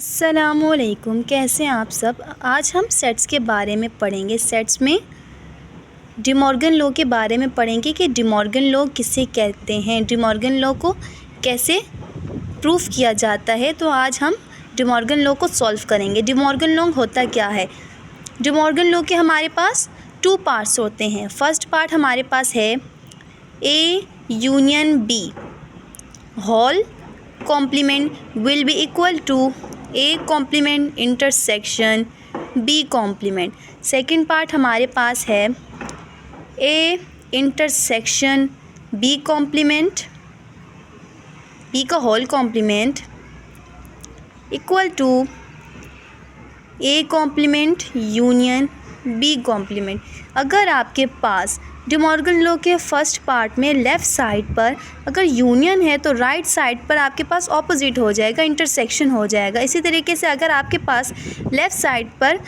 अस्सलामुअलैकुम, कैसे हैं आप सब। आज हम सेट्स के बारे में पढ़ेंगे। सेट्स में डी मॉर्गन लॉ के बारे में पढ़ेंगे कि डी मॉर्गन लॉ किसे कहते हैं, डी मॉर्गन लॉ को कैसे प्रूफ किया जाता है। तो आज हम डी मॉर्गन लॉ को सॉल्व करेंगे। डी मॉर्गन लॉ होता क्या है। डी मॉर्गन लॉ के हमारे पास 2 पार्ट्स होते हैं। फर्स्ट पार्ट हमारे पास है A union B, whole complement will be equal to A complement intersection B complement। Second part हमारे पास है A intersection B complement, B का whole complement equal to A complement union B complement। अगर आपके पास डी मॉर्गन लॉ के first part में left side पर अगर यूनियन है तो राइट साइड पर आपके पास ऑपोजिट हो जाएगा, इंटरसेक्शन हो जाएगा। इसी तरीके से अगर आपके पास लेफ़्ट साइड पर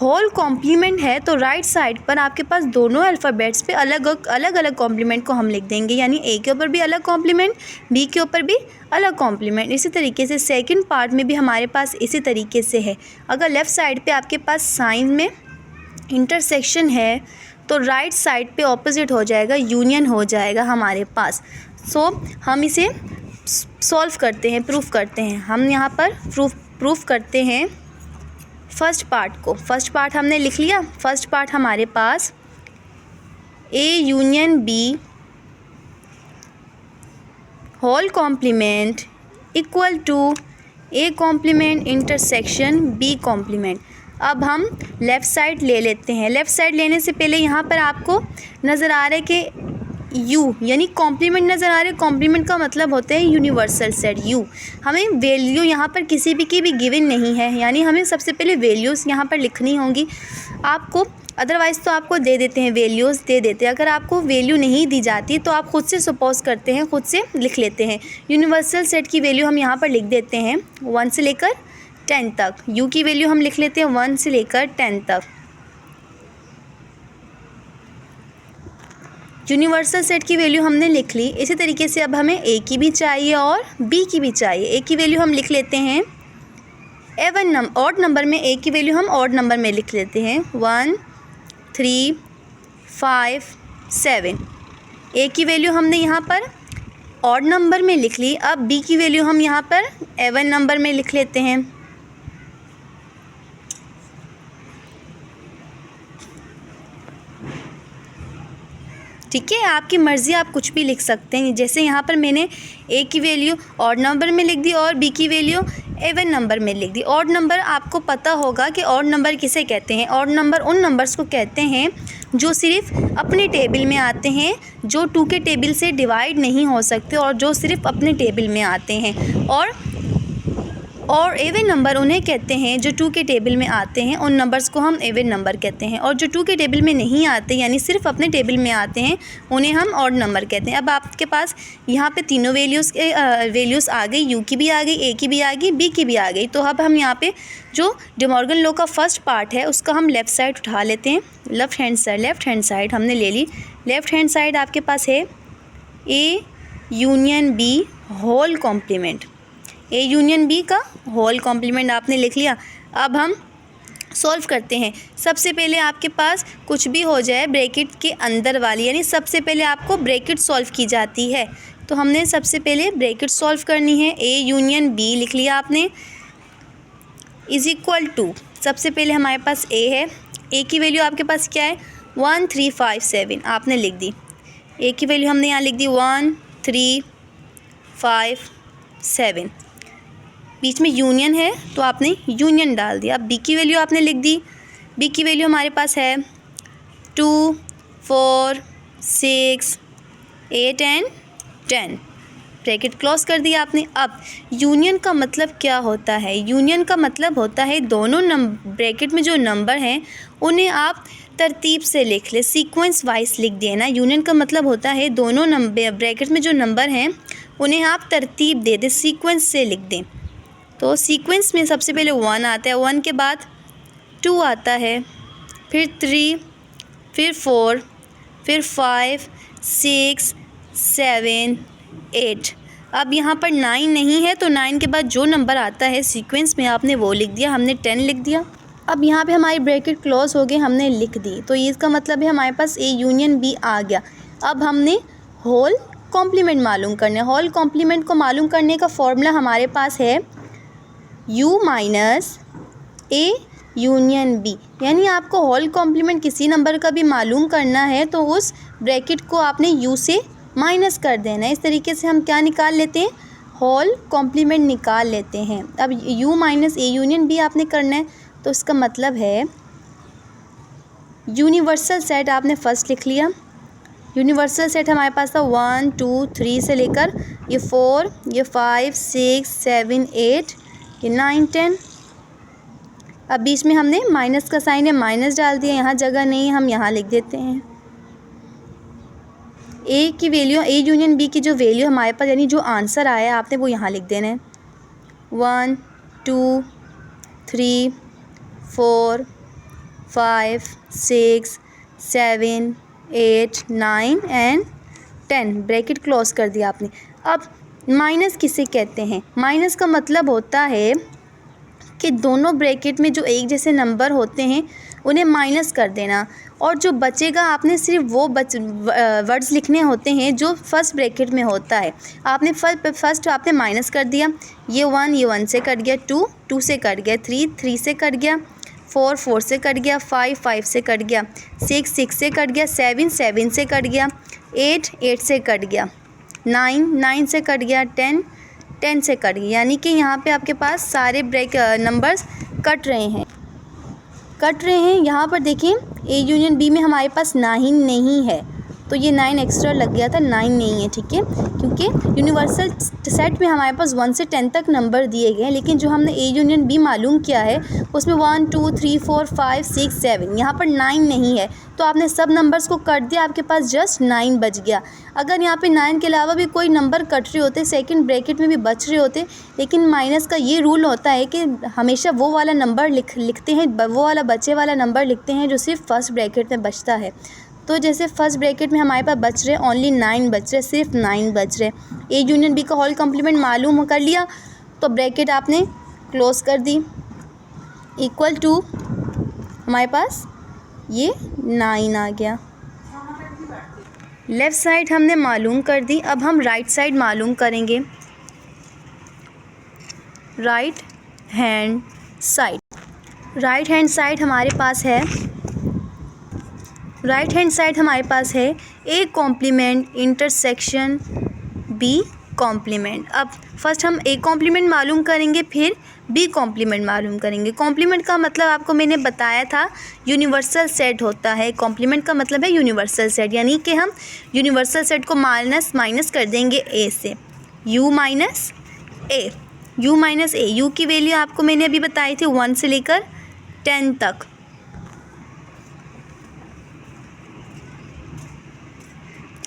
होल कॉम्प्लीमेंट है तो राइट साइड पर आपके पास दोनों अल्फ़ाबेट्स पे अलग अलग कॉम्प्लीमेंट को हम लिख देंगे, यानी ए के ऊपर भी अलग कॉम्प्लीमेंट, बी के ऊपर भी अलग कॉम्प्लीमेंट। इसी तरीके से सेकेंड पार्ट में भी हमारे पास इसी तरीके से है। अगर लेफ़्ट साइड पर आपके पास साइन में इंटरसेक्शन है तो राइट साइड पे ऑपोजिट हो जाएगा, यूनियन हो जाएगा हमारे पास। सो हम इसे सॉल्व करते हैं, प्रूफ करते हैं। हम यहाँ पर प्रूफ करते हैं फर्स्ट पार्ट को। फर्स्ट पार्ट हमने लिख लिया। फर्स्ट पार्ट हमारे पास A union B whole complement equal to A complement intersection B complement. अब हम लेफ़्ट साइड ले लेते हैं। लेफ़्ट साइड लेने से पहले यहाँ पर आपको नज़र आ रहा है कि यू यानी कॉम्प्लीमेंट नज़र आ रहे हैं। कॉम्प्लीमेंट का मतलब होता है यूनिवर्सल सेट यू। हमें वैल्यू यहाँ पर किसी भी की भी गिवन नहीं है, यानी हमें सबसे पहले वैल्यूज़ यहाँ पर लिखनी होंगी आपको। अदरवाइज़ तो आपको दे देते हैं, वैल्यूज़ दे देते हैं। अगर आपको वैल्यू नहीं दी जाती तो आप खुद से सपोज करते हैं, खुद से लिख लेते हैं। यूनिवर्सल सेट की वैल्यू हम यहाँ पर लिख देते हैं 1 से लेकर 10 तक। u की वैल्यू हम लिख लेते हैं 1 से लेकर 10 तक। यूनिवर्सल सेट की वैल्यू हमने लिख ली। इसी तरीके से अब हमें a की भी चाहिए और b की भी चाहिए। a की वैल्यू हम लिख लेते हैं एवन ऑड नंबर में। a की वैल्यू हम ऑड नंबर में लिख लेते हैं 1 3 5 7। a की वैल्यू हमने यहाँ पर ऑड नंबर में लिख ली। अब b की वैल्यू हम यहाँ पर एवन नंबर में लिख लेते हैं। ठीक है, आपकी मर्ज़ी, आप कुछ भी लिख सकते हैं। जैसे यहाँ पर मैंने ए की वैल्यू ऑड नंबर में लिख दी और बी की वैल्यू एवन नंबर में लिख दी। ऑड नंबर आपको पता होगा कि ऑड नंबर किसे कहते हैं। ऑड नंबर उन नंबर्स को कहते हैं जो सिर्फ अपने टेबल में आते हैं, जो 2 के टेबल से डिवाइड नहीं हो सकते और जो सिर्फ अपने टेबल में आते हैं। और एवन नंबर उन्हें कहते हैं जो 2 के टेबल में आते हैं, उन नंबर्स को हम एवन नंबर कहते हैं। और जो 2 के टेबल में नहीं आते यानी सिर्फ अपने टेबल में आते हैं, उन्हें हम ऑड नंबर कहते हैं। अब आपके पास यहाँ पे तीनों वैल्यूज़ आ गई, यू की भी आ गई, ए की भी आ गई, बी की भी आ गई। तो अब हम यहाँ पे जो डी मॉर्गन लॉ का फर्स्ट पार्ट है उसका हम लेफ़्ट साइड उठा लेते हैं। लेफ़्ट हैंड साइड हमने ले ली। लेफ़्ट हैंड साइड आपके पास है A union B whole complement. A union B का होल कॉम्प्लीमेंट आपने लिख लिया। अब हम सॉल्व करते हैं। सबसे पहले आपके पास कुछ भी हो जाए ब्रैकेट के अंदर वाली, यानी सबसे पहले आपको ब्रैकेट सॉल्व की जाती है। तो हमने सबसे पहले ब्रैकेट सॉल्व करनी है। ए यूनियन बी लिख लिया आपने इज़ इक्वल टू, सबसे पहले हमारे पास ए है। ए की वैल्यू आपके पास क्या है 1 3 5 7 आपने लिख दी। ए की वैल्यू हमने यहाँ लिख दी 1 3 5 7। बीच में यूनियन है तो आपने यूनियन डाल दिया। अब बी की वैल्यू आपने लिख दी। बी की वैल्यू हमारे पास है 2 4 6 8 एंड 10। ब्रैकेट क्लोज कर दिया आपने। अब यूनियन का मतलब क्या होता है। यूनियन का मतलब होता है दोनों ब्रैकेट में जो नंबर हैं उन्हें आप तरतीब से लिख ले, सीक्वेंस वाइज लिख देना। यूनियन का मतलब होता है दोनों ब्रैकेट में जो नंबर हैं उन्हें आप तरतीब दे दें, सीक्वेंस से लिख दें। तो सीक्वेंस में सबसे पहले 1 आता है, 1 के बाद 2 आता है, फिर 3, फिर 4, फिर 5 6 7 8। अब यहाँ पर 9 नहीं है तो 9 के बाद जो नंबर आता है सीक्वेंस में आपने वो लिख दिया, हमने 10 लिख दिया। अब यहाँ पे हमारी ब्रैकेट क्लोज हो गई, हमने लिख दी, तो ये इसका मतलब है हमारे पास A यूनियन B आ गया। अब हमने होल कॉम्प्लीमेंट मालूम करना है। होल कॉम्प्लीमेंट को मालूम करने का फॉर्मूला हमारे पास है U minus A union B, यानी आपको होल कॉम्प्लीमेंट किसी नंबर का भी मालूम करना है तो उस ब्रैकेट को आपने U से माइनस कर देना है। इस तरीके से हम क्या निकाल लेते हैं, होल कॉम्प्लीमेंट निकाल लेते हैं। अब U minus A union B आपने करना है, तो इसका मतलब है यूनिवर्सल सेट आपने फर्स्ट लिख लिया। यूनिवर्सल सेट हमारे पास था 1 2 3 से लेकर ये 4, ये 5 6 7 8, ये 9 10। अब बीच में हमने माइनस का साइन है, माइनस डाल दिया, यहाँ जगह नहीं है, हम यहाँ लिख देते हैं। ए की वैल्यू, ए यूनियन बी की जो वैल्यू हमारे पास यानी जो आंसर आया आपने वो यहाँ लिख देना है। 1 2 3 4 5 6 7 8 9 एंड 10, ब्रैकेट क्लोज कर दिया आपने। अब माइनस किसे कहते हैं, माइनस का मतलब होता है कि दोनों ब्रैकेट में जो एक जैसे नंबर होते हैं उन्हें माइनस कर देना, और जो बचेगा आपने सिर्फ वो वर्ड्स लिखने होते हैं जो फर्स्ट ब्रैकेट में होता है। आपने फर्स्ट आपने माइनस कर दिया, ये 1 से कट गया, 2 से कट गया, 3 से कट गया, 4 से कट गया, 5 से कट गया, 6 से कट गया, 7 से कट गया, 8 से कट गया, 9 से कट गया, 10 से कट गया। यानी कि यहाँ पे आपके पास सारे नंबर्स कट रहे हैं। यहाँ पर देखिए A यूनियन B में हमारे पास 9 नहीं है, तो ये 9 एक्स्ट्रा लग गया था, 9 नहीं है, ठीक है, क्योंकि यूनिवर्सल सेट में हमारे पास 1 से 10 तक नंबर दिए गए हैं, लेकिन जो हमने A यूनियन B मालूम किया है उसमें 1 2 3 4 5 6 7, यहाँ पर 9 नहीं है, तो आपने सब नंबर्स को कट दिया, आपके पास जस्ट 9 बच गया। अगर यहाँ पे 9 के अलावा भी कोई नंबर कट रहे होते, सेकंड ब्रैकेट में भी बच रहे होते, लेकिन माइनस का ये रूल होता है कि हमेशा वो वाला नंबर लिखते हैं, वो वाला बचे वाला नंबर लिखते हैं जो सिर्फ फर्स्ट ब्रैकेट में बचता है। तो जैसे फर्स्ट ब्रैकेट में हमारे पास बच रहे ओनली 9 बच रहे, सिर्फ 9 बच रहे। ए यूनियन बी का होल कॉम्प्लीमेंट मालूम कर लिया तो ब्रैकेट आपने क्लोज कर दी, इक्वल टू हमारे पास ये 9 आ गया। लेफ़्ट साइड हमने मालूम कर दी, अब हम राइट साइड मालूम करेंगे। राइट हैंड साइड हमारे पास है A complement intersection B complement. अब फर्स्ट हम ए कॉम्प्लीमेंट मालूम करेंगे, फिर बी कॉम्प्लीमेंट मालूम करेंगे। कॉम्प्लीमेंट का मतलब आपको मैंने बताया था यूनिवर्सल सेट होता है। कॉम्प्लीमेंट का मतलब है यूनिवर्सल सेट, यानी कि हम यूनिवर्सल सेट को माइनस कर देंगे ए से, यू माइनस ए। यू की वैल्यू आपको मैंने अभी बताई थी 1 से लेकर 10 तक।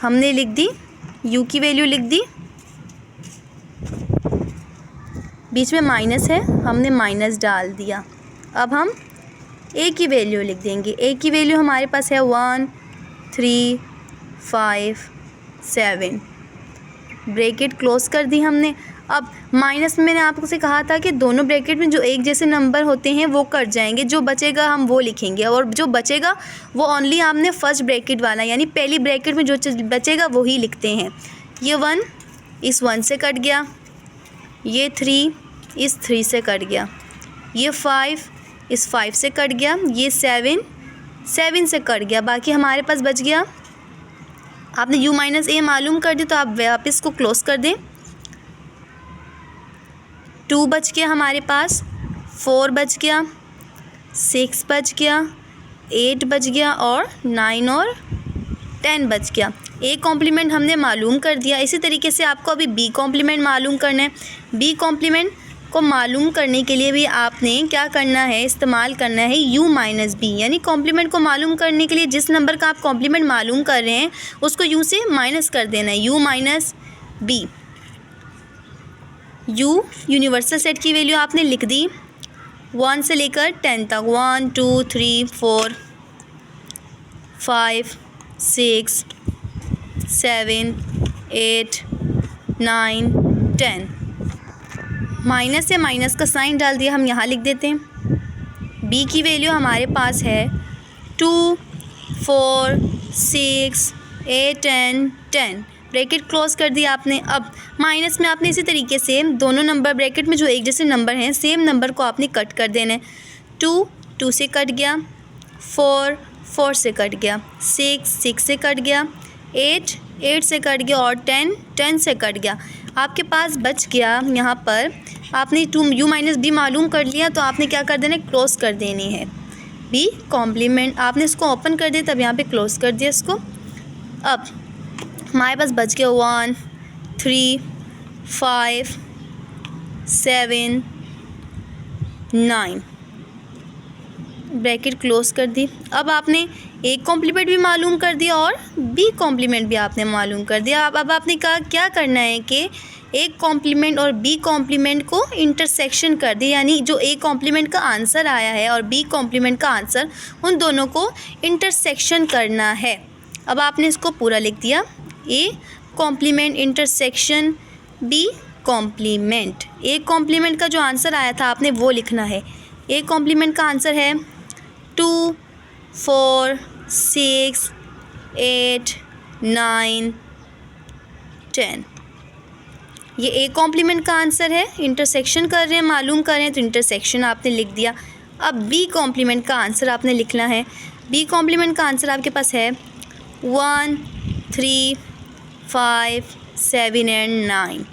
हमने लिख दी, यू की वैल्यू लिख दी, बीच में माइनस है, हमने माइनस डाल दिया। अब हम ए की वैल्यू लिख देंगे। ए की वैल्यू हमारे पास है 1 3 5 7, ब्रैकेट क्लोज कर दी हमने। अब माइनस में मैंने आपको से कहा था कि दोनों ब्रैकेट में जो एक जैसे नंबर होते हैं वो कट जाएंगे, जो बचेगा हम वो लिखेंगे, और जो बचेगा वो ओनली आपने फर्स्ट ब्रैकेट वाला यानी पहली ब्रैकेट में जो बचेगा वही लिखते हैं। ये 1 इस 1 से कट गया, ये 3 इस 3 से कट गया, ये 5 इस 5 से कट गया, ये 7 से कट गया। बाकी हमारे पास बच गया, आपने u माइनस ए मालूम कर दी तो आप वापस को क्लोज कर दें। 2 बच गया हमारे पास, 4 बच गया, 6 बच गया, 8 बच गया और 9 और 10 बच गया। ए कॉम्प्लीमेंट हमने मालूम कर दिया। इसी तरीके से आपको अभी बी कॉम्प्लीमेंट मालूम करना है। बी कॉम्प्लीमेंट को मालूम करने के लिए भी आपने क्या करना है, इस्तेमाल करना है u माइनस बी, यानी कॉम्प्लीमेंट को मालूम करने के लिए जिस नंबर का आप कॉम्प्लीमेंट मालूम कर रहे हैं उसको u से माइनस कर देना है, u minus B. u universal set की वैल्यू आपने लिख दी 1 से लेकर 10 तक, 1 2 3 4 5 6 7 8 9 10। माइनस से माइनस का साइन डाल दिया, हम यहाँ लिख देते हैं। बी की वैल्यू हमारे पास है 2, 4, 6, 8 एंड 10। ब्रैकेट क्लोज कर दिया आपने। अब माइनस में आपने इसी तरीके से दोनों नंबर ब्रैकेट में जो एक जैसे नंबर हैं सेम नंबर को आपने कट कर देना है। 2, 2 से कट गया, 4, 4 से कट गया, 6, 6 से कट गया, 8, 8 से कट गया और 10, 10 से कट गया। आपके पास बच गया यहाँ पर, आपने u माइनस बी मालूम कर लिया तो आपने क्या कर देना है, क्लोज कर देनी है बी कॉम्प्लीमेंट। आपने इसको ओपन कर दिया तब यहाँ पे क्लोज कर दिया इसको। अब हमारे पास बच गया 1, 3, 5, 7, 9। ब्रैकेट क्लोज कर दी। अब आपने ए कॉम्प्लीमेंट भी मालूम कर दिया और बी कॉम्प्लीमेंट भी आपने मालूम कर दिया। अब आपने कहा क्या करना है कि ए कॉम्प्लीमेंट और बी कॉम्प्लीमेंट को इंटरसेक्शन कर दिया, यानी जो ए कॉम्प्लीमेंट का आंसर आया है और बी कॉम्प्लीमेंट का आंसर, उन दोनों को इंटरसेक्शन करना है। अब आपने इसको पूरा लिख दिया, A complement intersection B complement. A complement का जो आंसर आया था आपने वो लिखना है। ए कॉम्प्लीमेंट का आंसर है 2, 4, 6, 8, 9, 10। ये ए कॉम्प्लीमेंट का आंसर है। इंटरसेक्शन कर रहे हैं, मालूम कर रहे हैं तो इंटरसेक्शन आपने लिख दिया। अब बी कॉम्प्लीमेंट का आंसर आपने लिखना है। बी कॉम्प्लीमेंट का आंसर आपके पास है 1, 3, 5, 7 एंड 9।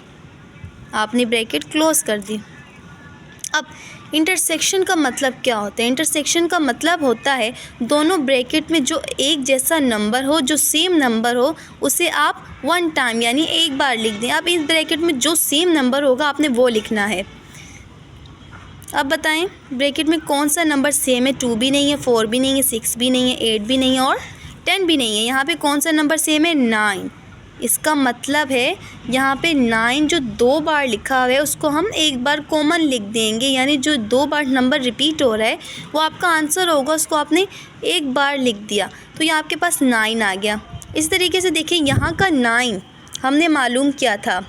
आपने ब्रैकेट क्लोज कर दी। अब इंटरसेक्शन का मतलब क्या होता है? इंटरसेक्शन का मतलब होता है दोनों ब्रैकेट में जो एक जैसा नंबर हो, जो सेम नंबर हो, उसे आप वन टाइम यानी एक बार लिख दें। अब इस ब्रैकेट में जो सेम नंबर होगा आपने वो लिखना है। अब बताएं ब्रैकेट में कौन सा नंबर सेम है? 2 भी नहीं है, 4 भी नहीं है, 6 भी नहीं है, 8 भी नहीं है और 10 भी नहीं है। यहाँ पे कौन सा नंबर सेम है? 9। इसका मतलब है यहाँ पे 9 जो 2 बार लिखा हुआ है उसको हम एक बार कॉमन लिख देंगे, यानी जो 2 बार नंबर रिपीट हो रहा है वो आपका आंसर होगा, उसको आपने एक बार लिख दिया तो ये आपके पास 9 आ गया। इस तरीके से देखिए यहाँ का 9 हमने मालूम किया था,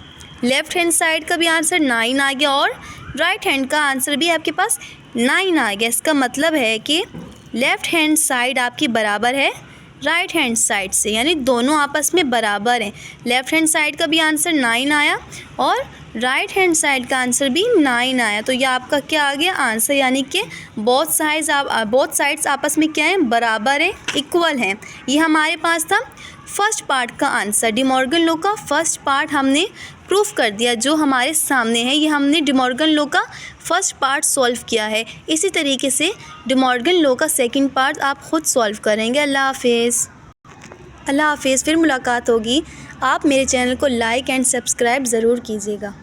लेफ़्ट हैंड साइड का भी आंसर 9 आ गया और राइट हैंड का आंसर भी आपके पास 9 आ गया। इसका मतलब है कि लेफ़्ट हैंड साइड आपकी बराबर है राइट हैंड साइड से, यानी दोनों आपस में बराबर हैं। लेफ़्ट हैंड साइड का भी आंसर 9 आया और राइट हैंड साइड का आंसर भी 9 आया। तो ये आपका क्या आ गया आंसर, यानी कि बोथ साइड्स आपस में क्या हैं? बराबर हैं, इक्वल हैं। ये हमारे पास था फर्स्ट पार्ट का आंसर। डिमॉर्गन लॉ का फर्स्ट पार्ट हमने प्रूफ कर दिया, जो हमारे सामने है। ये हमने डिमॉर्गन लॉ का फर्स्ट पार्ट सॉल्व किया है। इसी तरीके से डिमॉर्गन लॉ का सेकंड पार्ट आप ख़ुद सॉल्व करेंगे। अल्लाह हाफिज़। अल्लाह हाफिज़। फिर मुलाकात होगी। आप मेरे चैनल को लाइक एंड सब्सक्राइब ज़रूर कीजिएगा।